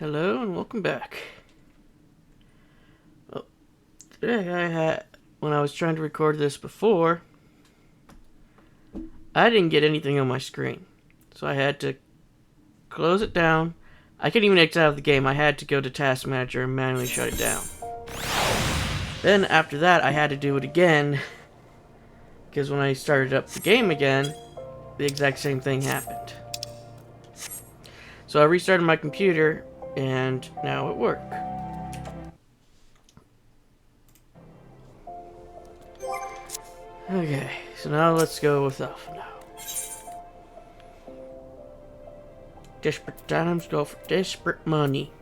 Hello and welcome back. Well, today when I was trying to record this before, I didn't get anything on my screen. So I had to close it down. I couldn't even exit out of the game. I had to go to Task Manager and manually shut it down. Then after that, I had to do it again. Because when I started up the game again, the exact same thing happened. So I restarted my computer, and now it worked. Okay, so now let's go with Alpha now. Desperate times go for desperate money.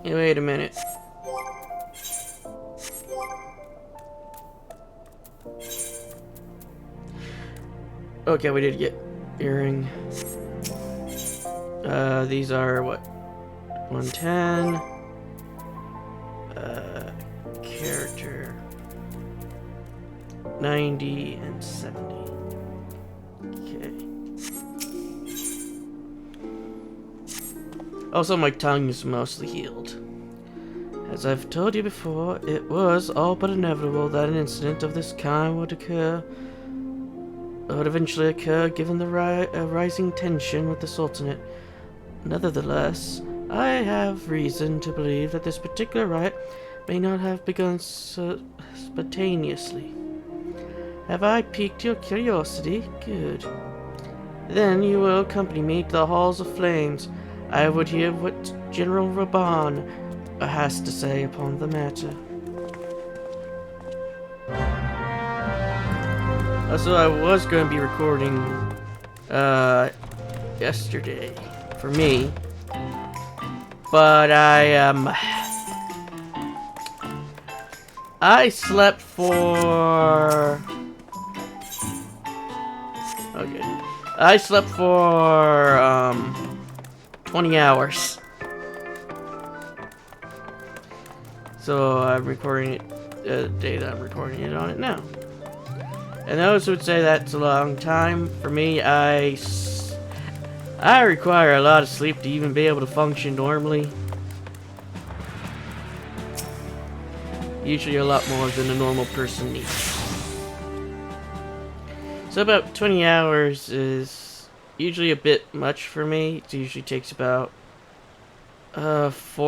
Hey, wait a minute. Okay, we did get earring. These are what? 110. Character 90 and 70. Okay. Also, my tongue is mostly healed. As I've told you before, it was all but inevitable that an incident of this kind would eventually occur given the rising tension with the Sultanate. Nevertheless, I have reason to believe that this particular riot may not have begun so spontaneously. Have I piqued your curiosity? Good. Then you will accompany me to the Halls of Flames. I would hear what General Raban has to say upon the matter. Also, I was going to be recording yesterday for me, but I slept for 20 hours. So I'm recording it the day that I'm recording it on it now. And those would say that's a long time. For me, I require a lot of sleep to even be able to function normally. Usually a lot more than a normal person needs. So about 20 hours is usually a bit much for me. It usually takes about 12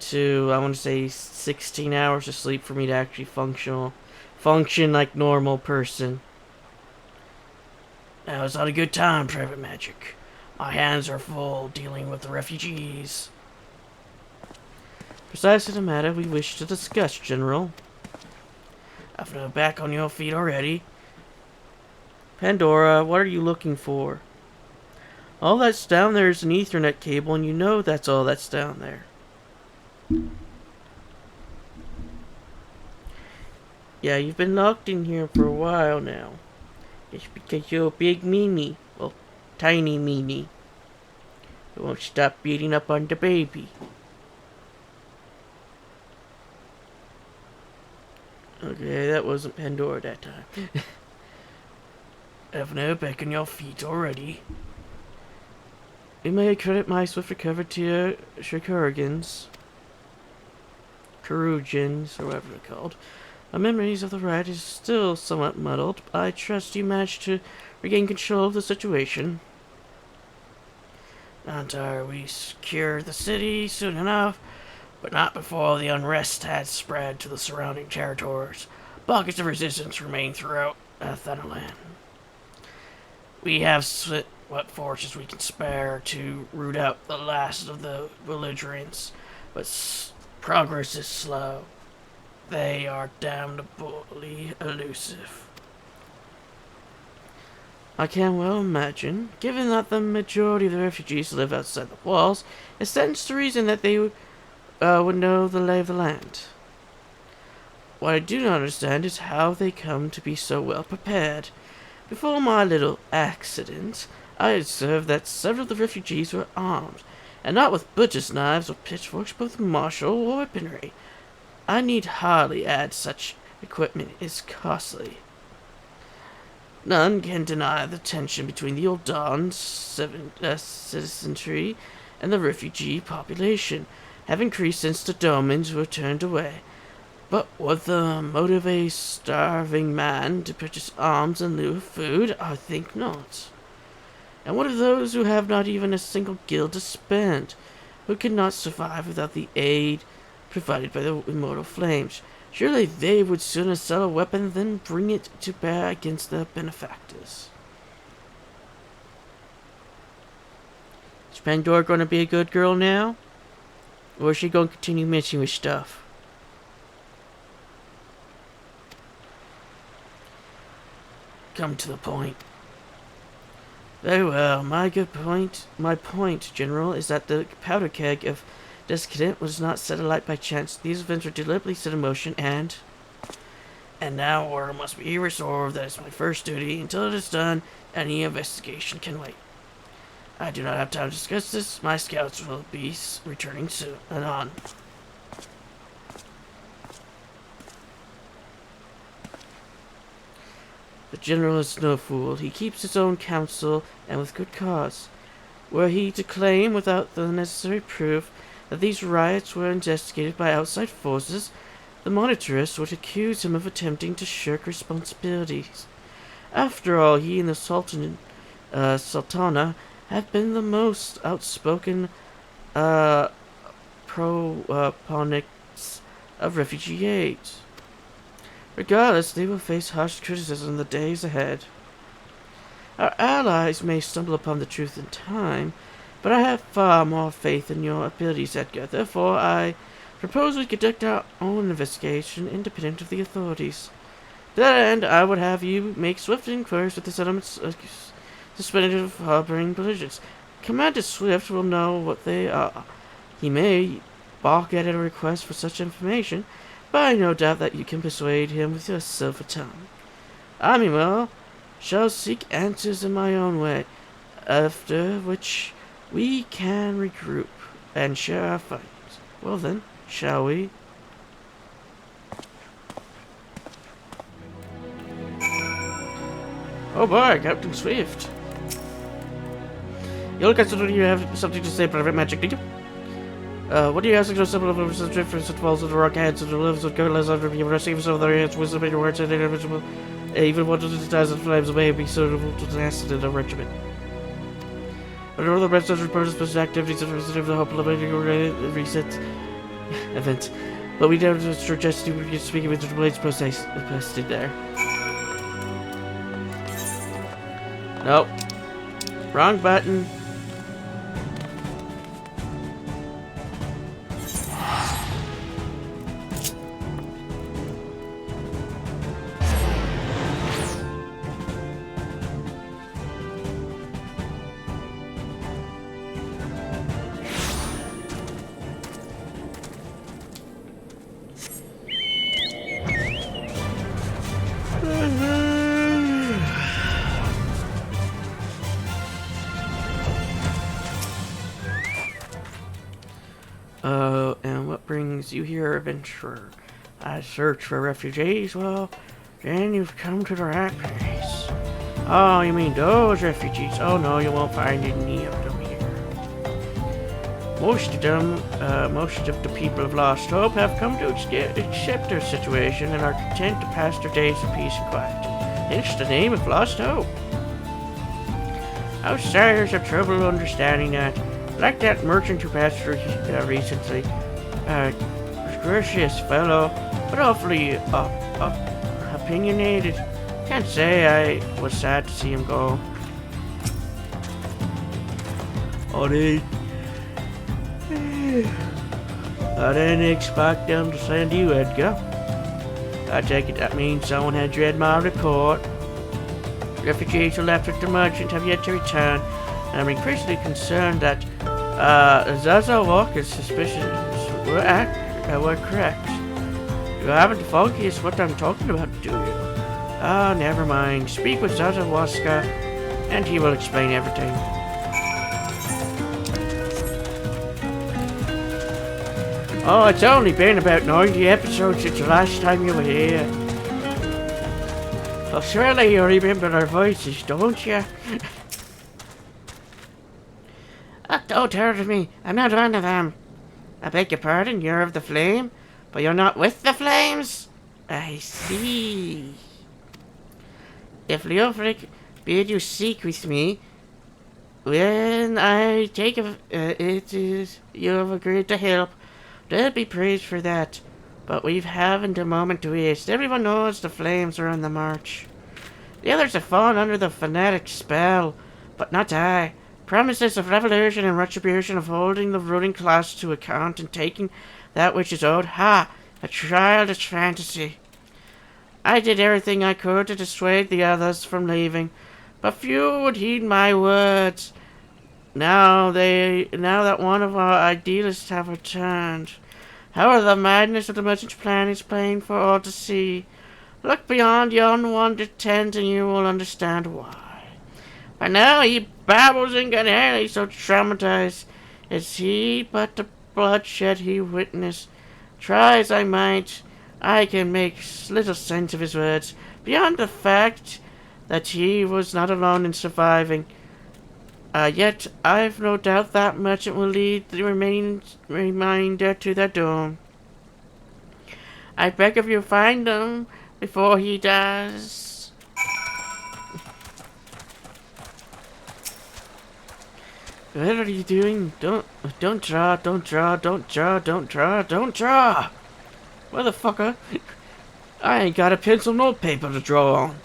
to, I want to say, 16 hours of sleep for me to actually function like normal person. Now, it's not a good time, Private Magic. My hands are full dealing with the refugees. Precisely the matter we wish to discuss, General. I've no back on your feet already. Pandora, what are you looking for? All that's down there is an Ethernet cable, and you know that's all that's down there. Yeah, you've been locked in here for a while now. It's because you're a big meanie. Well, tiny meanie. You won't stop beating up on the baby. Okay, that wasn't Pandora that time. I've no back on your feet already. You may credit my swift recovery to your Shakurigans. Kurugins, or whatever they're called. My memories of the riot is still somewhat muddled, but I trust you managed to regain control of the situation. Not entirely, we secured the city soon enough, but not before the unrest had spread to the surrounding territories. Pockets of resistance remain throughout Levelin. We have split what forces we can spare to root out the last of the belligerents, but progress is slow. They are damnably elusive. I can well imagine, given that the majority of the refugees live outside the walls, it stands to reason that they would know the lay of the land. What I do not understand is how they come to be so well prepared. Before my little accident, I observed that several of the refugees were armed, and not with butcher's knives or pitchforks, but with martial or weaponry. I need hardly add such equipment is costly. None can deny the tension between the Uldan citizenry and the refugee population have increased since the Domans were turned away. But would the motive a starving man to purchase arms in lieu of food? I think not. And what of those who have not even a single guild to spend, who cannot survive without the aid provided by the immortal flames? Surely they would sooner sell a weapon than bring it to bear against their benefactors. Is Pandora going to be a good girl now? Or is she going to continue messing with stuff? Come to the point. Very well, my point, General, is that the powder keg of discontent was not set alight by chance. These events were deliberately set in motion, and now order must be restored. That is my first duty. Until it is done, any investigation can wait. I do not have time to discuss this. My scouts will be returning soon. And on. The general is no fool. He keeps his own counsel, and with good cause. Were he to claim, without the necessary proof, that these riots were instigated by outside forces, the monitorists would accuse him of attempting to shirk responsibilities. After all, he and the Sultana have been the most outspoken proponents of refugee aid. Regardless, they will face harsh criticism in the days ahead. Our allies may stumble upon the truth in time, but I have far more faith in your abilities, Edgar. Therefore, I propose we conduct our own investigation independent of the authorities. To that end, I would have you make swift inquiries with the settlements suspended of harboring belligerents. Commander Swift will know what they are. He may balk at a request for such information, but I no doubt that you can persuade him with your silver tongue. I, meanwhile, shall seek answers in my own way, after which we can regroup and share our findings. Well then, shall we? Oh boy, Captain Swift. You look as though you have something to say about magic, do you? What do you have to do? Some of the difference that falls of the rock hands and the lives of careless under you receive some of their hands, wisdom in your words, and individual. Even one of the thousand flames may be suitable to the acid in a regiment. But all the rest of the purpose activities and representative the hope of the recent events. But we don't suggest you speaking with the blades posted there. Nope. Wrong button. And what brings you here, adventurer? I search for refugees? Well, then you've come to the right place. Oh, you mean those refugees? Oh no, you won't find any of them here. Most of the people of Lost Hope have come to accept their situation and are content to pass their days in peace and quiet. Hence the name of Lost Hope. Outsiders have trouble understanding that. Like that merchant who passed through recently. Gracious fellow, but awfully opinionated. Can't say I was sad to see him go. I didn't expect them to send you, Edgar. I take it that means someone had read my report. Refugees who left with the merchant have yet to return, and I'm increasingly concerned that Zaza Walker's suspicions were correct. You haven't the foggiest what I'm talking about, do you? Ah, never mind. Speak with Zaza Waska, and he will explain everything. Oh, it's only been about 90 episodes since the last time you were here. Well, surely you remember our voices, don't you? Don't hurt me. I'm not one of them. I beg your pardon, you're of the flame, but you're not with the flames? I see. If Leofric bid you seek with me, when I take it is you have agreed to help. They'll be praised for that. But we haven't a moment to waste. Everyone knows the flames are on the march. The others have fallen under the fanatic spell, but not I. Promises of revolution and retribution of holding the ruling class to account and taking that which is owed. Ha! A childish fantasy. I did everything I could to dissuade the others from leaving, but few would heed my words. Now that one of our idealists have returned. However, the madness of the merchant's plan is plain for all to see. Look beyond yon wondered tent and you will understand why. By now he babbles incoherently, so traumatized is he, but the bloodshed he witnessed. Try as I might, I can make little sense of his words, beyond the fact that he was not alone in surviving. Yet I've no doubt that merchant will lead the remainder to their doom. I beg of you, find him before he does. What are you doing? Don't draw, don't draw, don't draw, don't draw, don't draw! Motherfucker! I ain't got a pencil nor paper to draw on.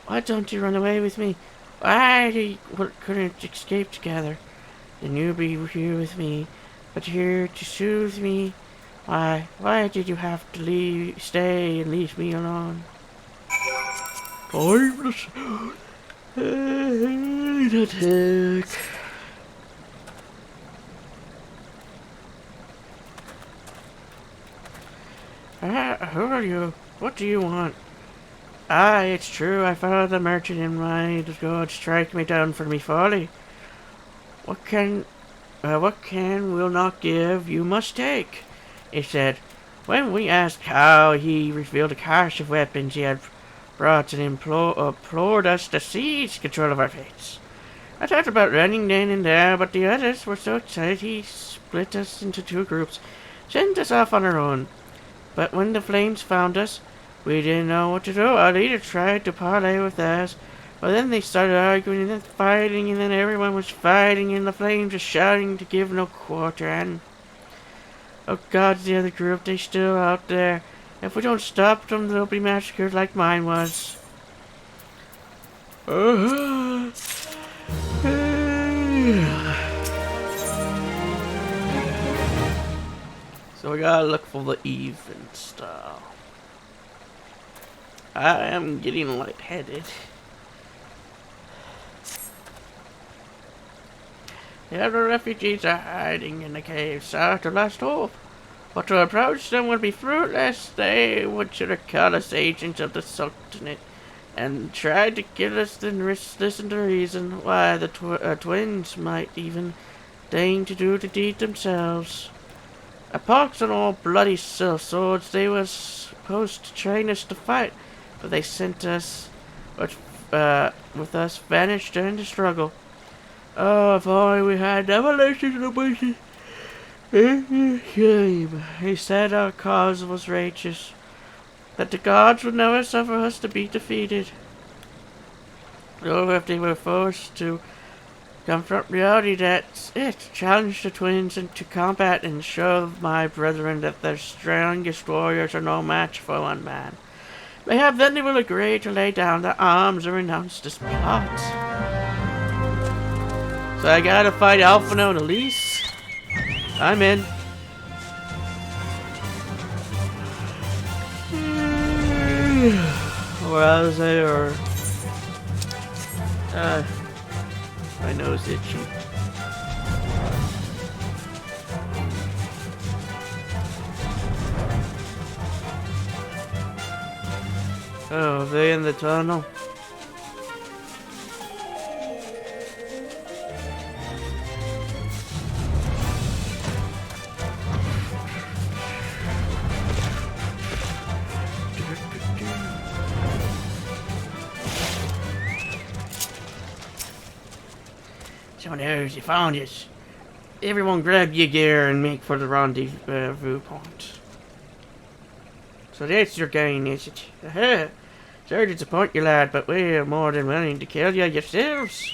Why don't you run away with me? Why couldn't escape together? Then you'd be here with me, but here to soothe me. Why did you have to stay and leave me alone? Timeless. Attack. Who are you? What do you want? It's true, I followed the merchant in my God strike me down for me folly. What can will not give, you must take, he said. When we asked how, he revealed a cache of weapons he had brought and implored us to seize control of our fates. I thought about running then and there, but the others were so excited he split us into two groups, sent us off on our own. But when the flames found us, we didn't know what to do. Our leader tried to parley with us, but then they started arguing and then fighting, and then everyone was fighting, and the flames were shouting to give no quarter. And oh God, the other group, they're still out there. If we don't stop them, they'll be massacred like mine was. So we gotta look for the even style. I am getting lightheaded. The other refugees are hiding in the caves south of Last Hope. But to approach them would be fruitless. They would should have called us agents of the Sultanate and tried to kill us, then listen to reason why the twins might even deign to do the deed themselves. A pox on all bloody swords, they were supposed to train us to fight, but they sent us, with us, vanished during the struggle. Oh, if only we had revelations of the wishes. Shame. He said our cause was righteous, that the gods would never suffer us to be defeated. Though if they were forced to confront reality, that's it. Challenge the twins into combat and show my brethren that their strongest warriors are no match for one man. Mayhap then they will agree to lay down their arms and renounce this plot. So I gotta fight Alphino and Elise. I'm in. Or else or my nose itchy. Oh, are they in the tunnel? So there's you found it. Everyone grab your gear and make for the rendezvous point. So that's your gain, is it? Aha! Sorry to disappoint you, lad, but we're more than willing to kill you yourselves.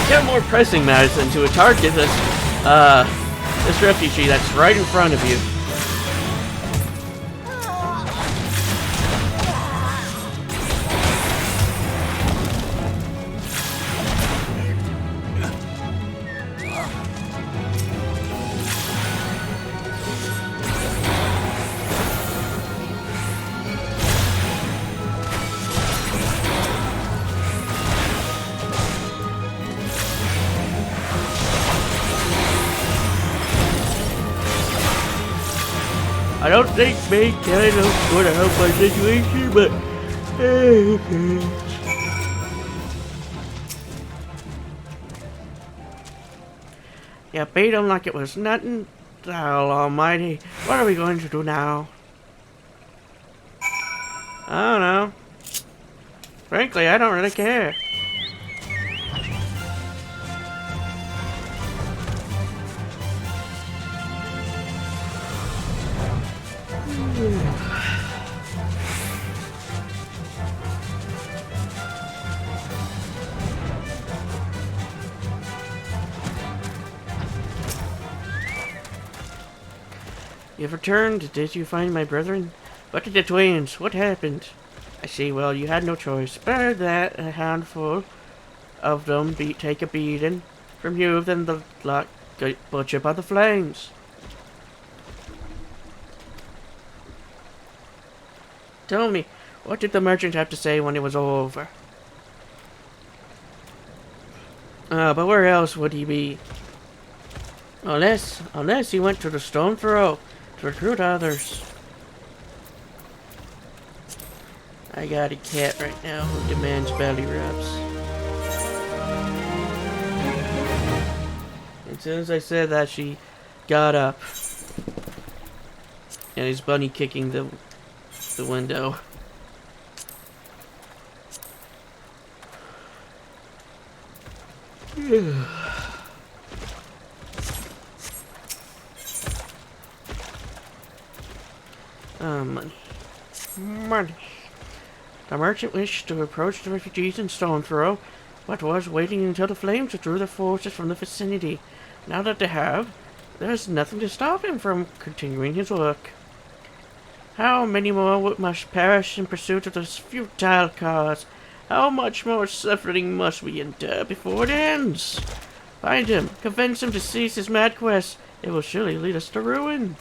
Get more pressing matters than to a target this refugee that's right in front of you. I don't think me killing them would help my situation, but yeah, beat him like it was nothing. Oh, almighty. What are we going to do now? I don't know. Frankly, I don't really care. You've returned. Did you find my brethren? What did the twins? What happened? I see. Well, you had no choice. Better that a handful of them take a beating from you than the lot get butchered by the flames. Tell me, what did the merchant have to say when it was over? But where else would he be? Unless he went to the stone throw to recruit others. I got a cat right now who demands belly rubs. As soon as I said that, she got up. And he's bunny kicking the window. Money. Money. The merchant wished to approach the refugees in stone throw, but was waiting until the flames withdrew their forces from the vicinity. Now that they have, there's nothing to stop him from continuing his work. How many more must perish in pursuit of this futile cause? How much more suffering must we endure before it ends? Find him, convince him to cease his mad quest. It will surely lead us to ruin.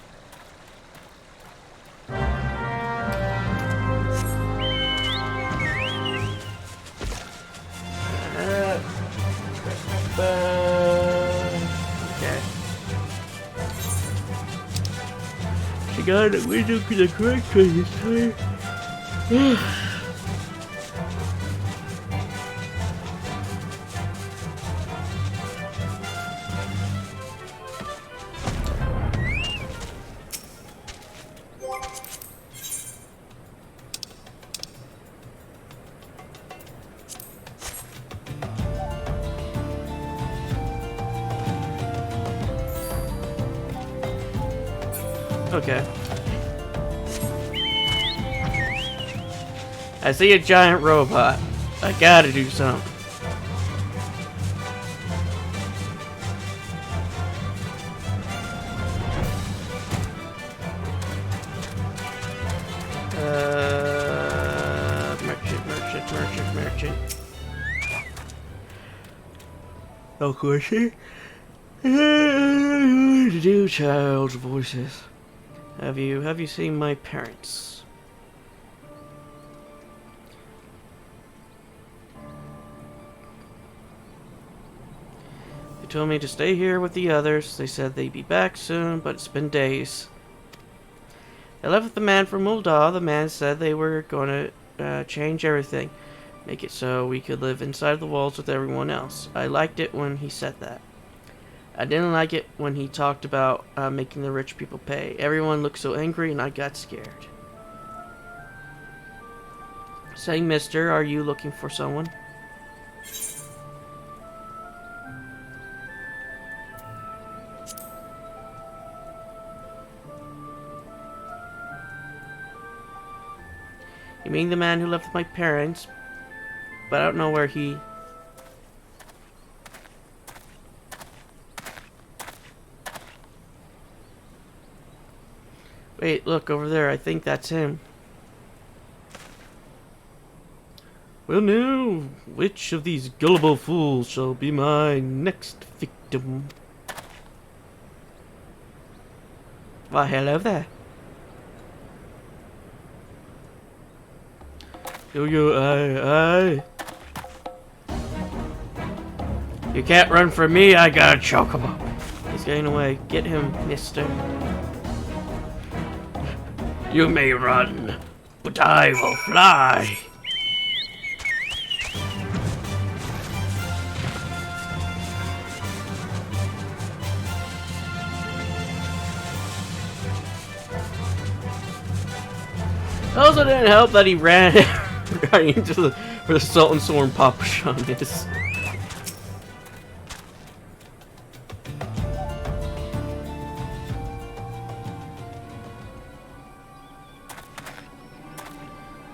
Okay. She got it. We do the correct way this time. Okay. I see a giant robot. I gotta do something. Merchant. Of course, to do child's voices. Have you seen my parents? They told me to stay here with the others. They said they'd be back soon, but it's been days. I left with the man from Moldar. The man said they were going to change everything. Make it so we could live inside the walls with everyone else. I liked it when he said that. I didn't like it when he talked about making the rich people pay. Everyone looked so angry and I got scared. Saying, mister, are you looking for someone? You mean the man who left with my parents? But I don't know where he... Wait, look over there. I think that's him. Well now, which of these gullible fools shall be my next victim? Why, hello there. Aye. You can't run from me, I got a chocobo. He's getting away. Get him, mister. You may run, but I will fly. Also didn't help that he ran right into where the Salt and Storm Papa Sean is.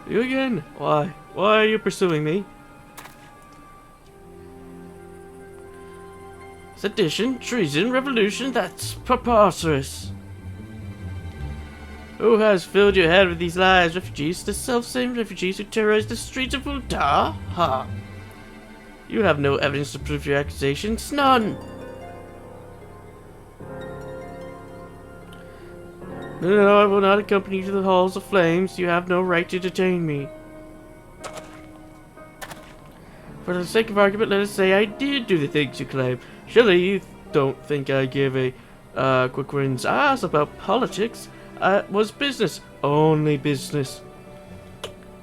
You again? Why? Why are you pursuing me? Sedition, treason, revolution, that's preposterous. Who has filled your head with these lies? Refugees? The self-same refugees who terrorize the streets of Ultar? Ha! You have no evidence to prove your accusations. None! No, I will not accompany you to the halls of flames. You have no right to detain me. For the sake of argument, let us say I did do the things you claim. Surely you don't think I give a quick wins ass about politics. It was business. Only business.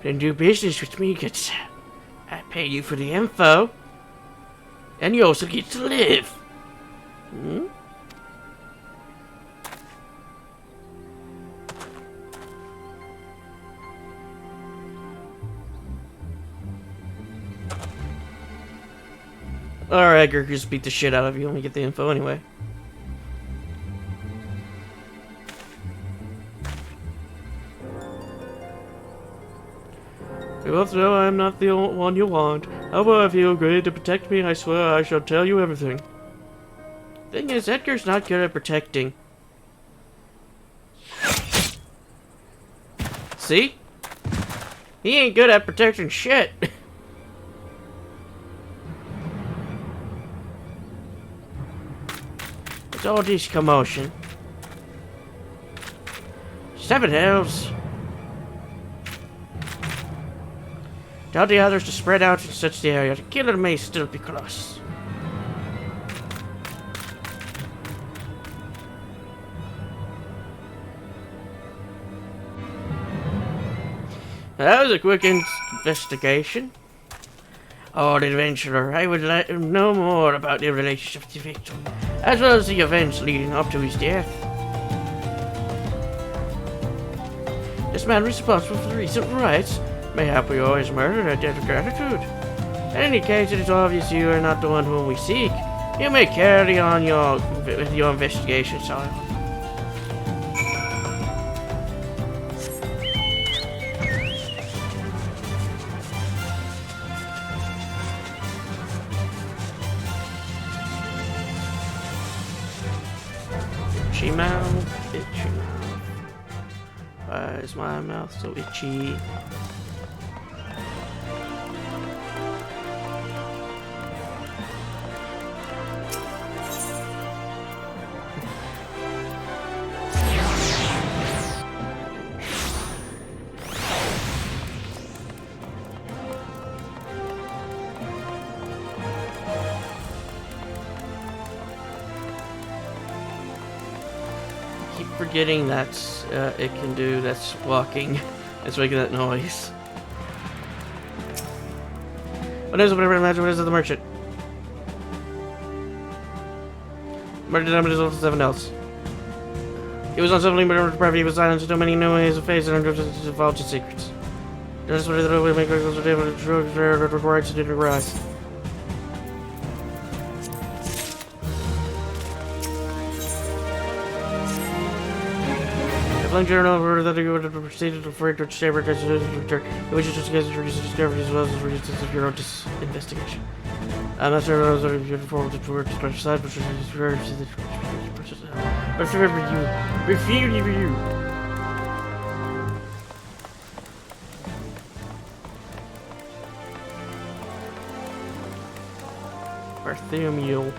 Then do business with me, good sir. I pay you for the info. And you also get to live. Hmm? Alright, Edgar, just beat the shit out of you when we get the info anyway. You both know I am not the one you want. However, if you agree to protect me, I swear I shall tell you everything. Thing is, Edgar's not good at protecting. See? He ain't good at protecting shit. What's all this commotion? 7 hells. Tell the others to spread out and search the area. The killer may still be close. That was a quick investigation. Oh, the adventurer. I would like to know more about the relationship with the victim, as well as the events leading up to his death. This man responsible for the recent riots may have his murder a debt of gratitude. In any case, it is obvious you are not the one whom we seek. You may carry on with your investigation, sire. Itchy mouth, itchy mouth. Why is my mouth so itchy? keep forgetting that's it can do. That's walking. It's making that noise. What is it? Whatever. Imagine what is it? The merchant. Murder damage is also 7 else. He was on something, but probably he was silenced. So many new ways of facing and divulge his secrets. Just what the way make required to do the rise. Levelin journal that you would have proceeded to refer to chamber return. It was just guys to discovery as well as resistance of your own investigation. I'm not sure if I was forward to work to special side, but review. Bartholomew.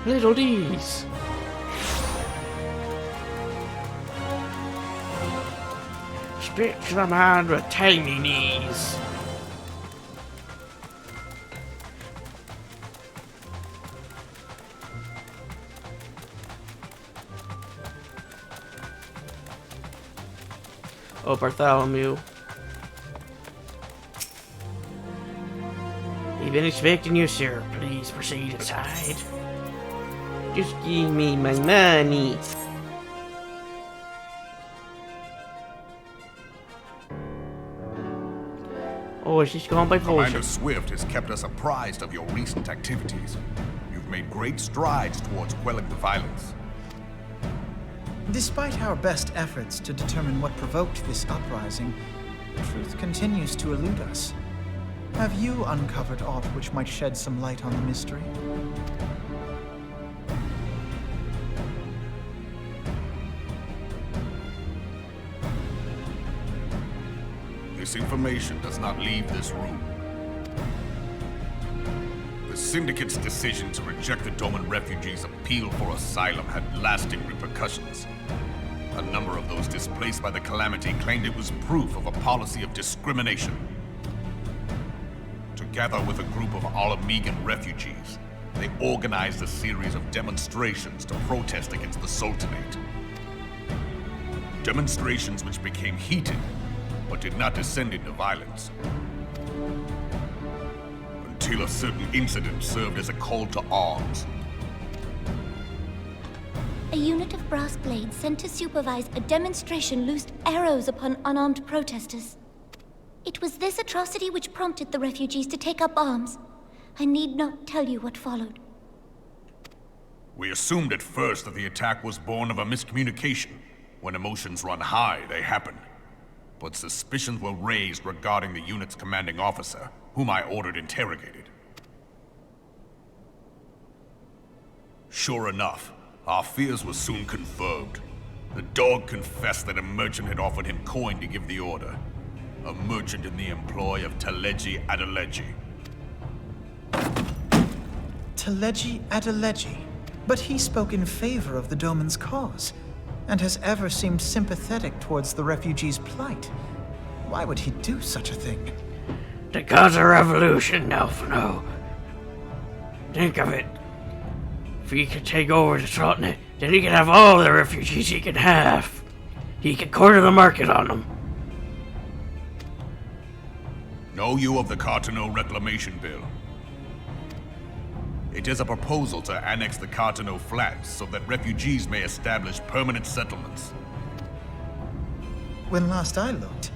Little D's. Spit to the man with tiny knees. Oh, Bartholomew. We've been expecting you, sir. Please proceed inside. Just give me my money. Oh, she's gone by potion. Commander Swift has kept us apprised of your recent activities. You've made great strides towards quelling the violence. Despite our best efforts to determine what provoked this uprising, the truth continues to elude us. Have you uncovered aught which might shed some light on the mystery? This information does not leave this room. The Syndicate's decision to reject the Doman refugees' appeal for asylum had lasting repercussions. A number of those displaced by the calamity claimed it was proof of a policy of discrimination. Together with a group of Alamegan refugees, they organized a series of demonstrations to protest against the Sultanate. Demonstrations which became heated, but did not descend into violence. Until a certain incident served as a call to arms. A unit of brass blades sent to supervise a demonstration loosed arrows upon unarmed protesters. It was this atrocity which prompted the refugees to take up arms. I need not tell you what followed. We assumed at first that the attack was born of a miscommunication. When emotions run high, they happen. But suspicions were raised regarding the unit's commanding officer, whom I ordered interrogated. Sure enough, our fears were soon confirmed. The dog confessed that a merchant had offered him coin to give the order. A merchant in the employ of Teleji Adeleji. Teleji Adeleji? But he spoke in favor of the Doman's cause, and has ever seemed sympathetic towards the refugees' plight. Why would he do such a thing? To cause a revolution, Nelfino. Think of it. If he could take over the Sultanate, then he could have all the refugees he can have. He could corner the market on them. Know you of the Cartano Reclamation Bill? It is a proposal to annex the Cartano Flats so that refugees may establish permanent settlements. When last I looked,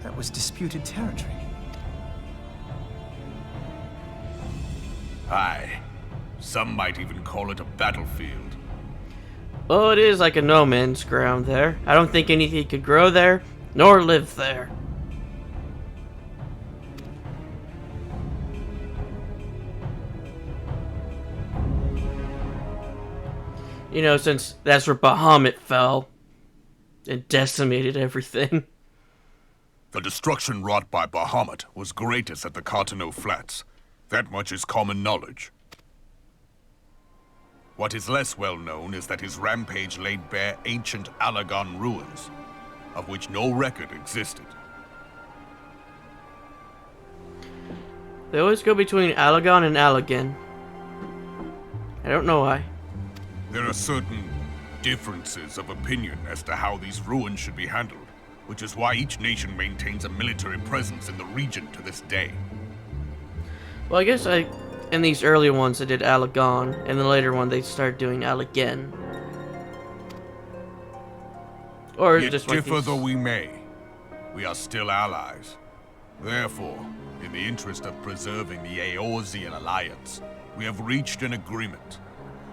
that was disputed territory. Aye. Some might even call it a battlefield. Well, it is like a no man's ground there. I don't think anything could grow there, nor live there. You know, since that's where Bahamut fell and decimated everything. The destruction wrought by Bahamut was greatest at the Cartano Flats. That much is common knowledge. What is less well known is that his rampage laid bare ancient Allagan ruins, of which no record existed. They always go between Allagan and Allagan. I don't know why. There are certain differences of opinion as to how these ruins should be handled, which is why each nation maintains a military presence in the region to this day. Well, I guess in these earlier ones they did Allagan, and the later one they started doing Allagan. Or Yet just like differ these... though we may, we are still allies. Therefore, in the interest of preserving the Eorzean alliance, we have reached an agreement.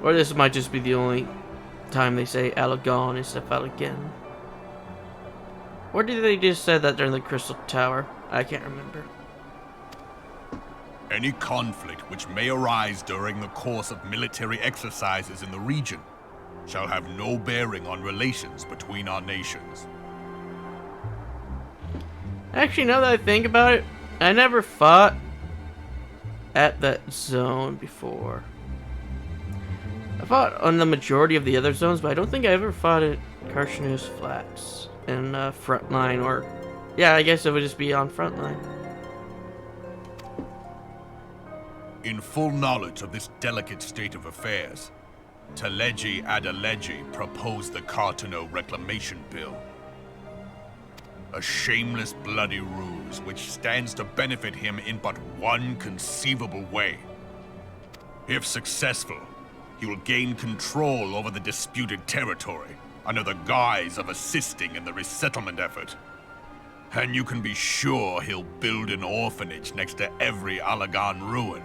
Or this might just be the only time they say Allagan instead of Allagan. Or did they just say that during the Crystal Tower? I can't remember. Any conflict which may arise during the course of military exercises in the region shall have no bearing on relations between our nations. Actually, now that I think about it, I never fought at that zone before. I fought on the majority of the other zones, but I don't think I ever fought at Karchnus Flats in Frontline, or... Yeah, I guess it would just be on Frontline. In full knowledge of this delicate state of affairs, Teleji Adeleji proposed the Cartano Reclamation Bill. A shameless, bloody ruse which stands to benefit him in but one conceivable way. If successful, he will gain control over the disputed territory under the guise of assisting in the resettlement effort. And you can be sure he'll build an orphanage next to every Allagan ruin.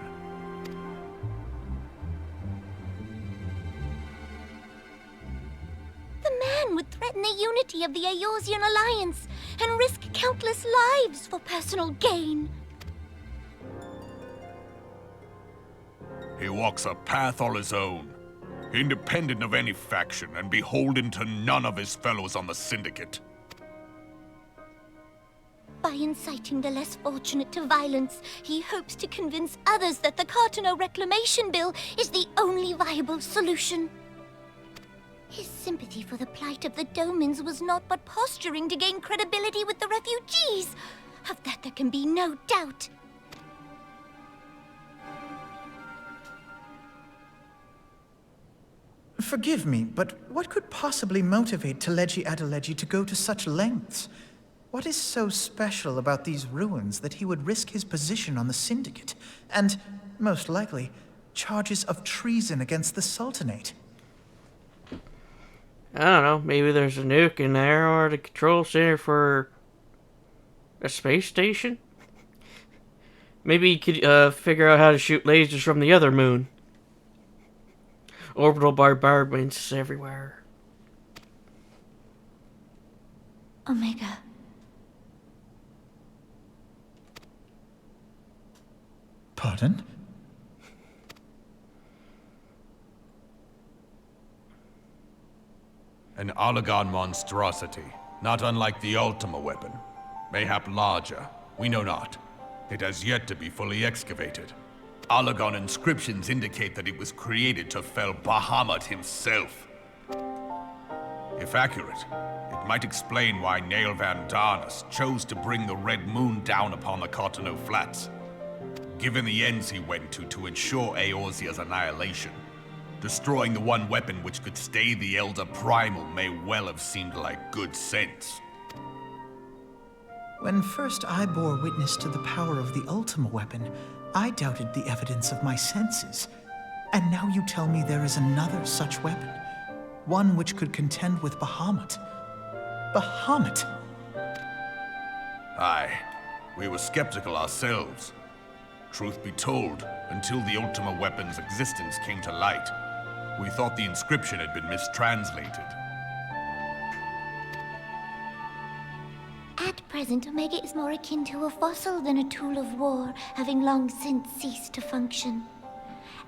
The man would threaten the unity of the Eorzean alliance and risk countless lives for personal gain. He walks a path all his own, independent of any faction and beholden to none of his fellows on the Syndicate. By inciting the less fortunate to violence, he hopes to convince others that the Cartano Reclamation Bill is the only viable solution. His sympathy for the plight of the Domans was not but posturing to gain credibility with the refugees. Of that there can be no doubt. Forgive me, but what could possibly motivate Teleji Adeleji to go to such lengths? What is so special about these ruins that he would risk his position on the Syndicate, and, most likely, charges of treason against the Sultanate? I don't know, maybe there's a nuke in there, or the control center for a space station? Maybe he could figure out how to shoot lasers from the other moon. Orbital bombardments everywhere. Omega. Pardon? An Allagan monstrosity, not unlike the Ultima weapon. Mayhap larger, we know not. It has yet to be fully excavated. Allagan inscriptions indicate that it was created to fell Bahamut himself. If accurate, it might explain why Nail Van Darnus chose to bring the Red Moon down upon the Cartano Flats. Given the ends he went to ensure Eorzea's annihilation, destroying the one weapon which could stay the Elder Primal may well have seemed like good sense. When first I bore witness to the power of the Ultima weapon, I doubted the evidence of my senses. And now you tell me there is another such weapon. One which could contend with Bahamut. Bahamut! Aye, we were skeptical ourselves. Truth be told, until the Ultima weapon's existence came to light, we thought the inscription had been mistranslated. At present, Omega is more akin to a fossil than a tool of war, having long since ceased to function.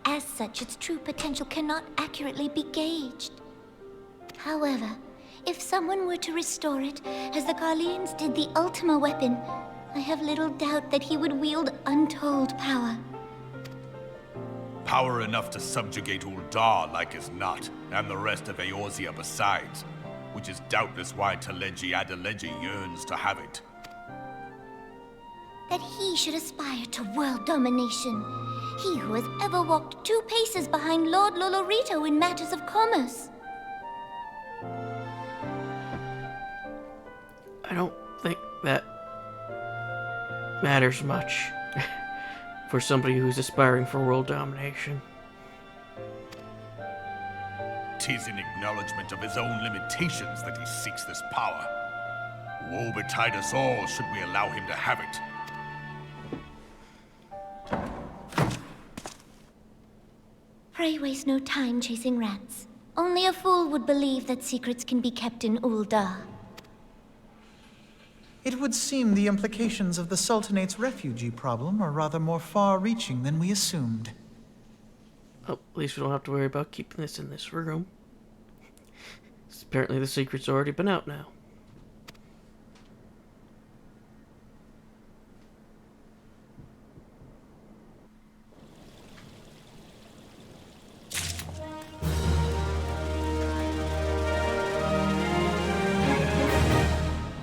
As such, its true potential cannot accurately be gauged. However, if someone were to restore it, as the Garleans did the Ultima weapon, I have little doubt that he would wield untold power. Power enough to subjugate Uldar like as not, and the rest of Eorzea besides, which is doubtless why Teleji Adeleji yearns to have it. That he should aspire to world domination. He who has ever walked 2 paces behind Lord Lolorito in matters of commerce. I don't think that matters much for somebody who's aspiring for world domination. 'Tis in acknowledgement of his own limitations that he seeks this power. Woe betide us all should we allow him to have it. Pray waste no time chasing rats. Only a fool would believe that secrets can be kept in Uldar. It would seem the implications of the Sultanate's refugee problem are rather more far-reaching than we assumed. Oh, at least we don't have to worry about keeping this in this room. Apparently the secret's already been out now.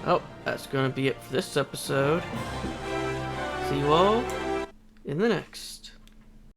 Oh, that's gonna be it for this episode. See you all in the next.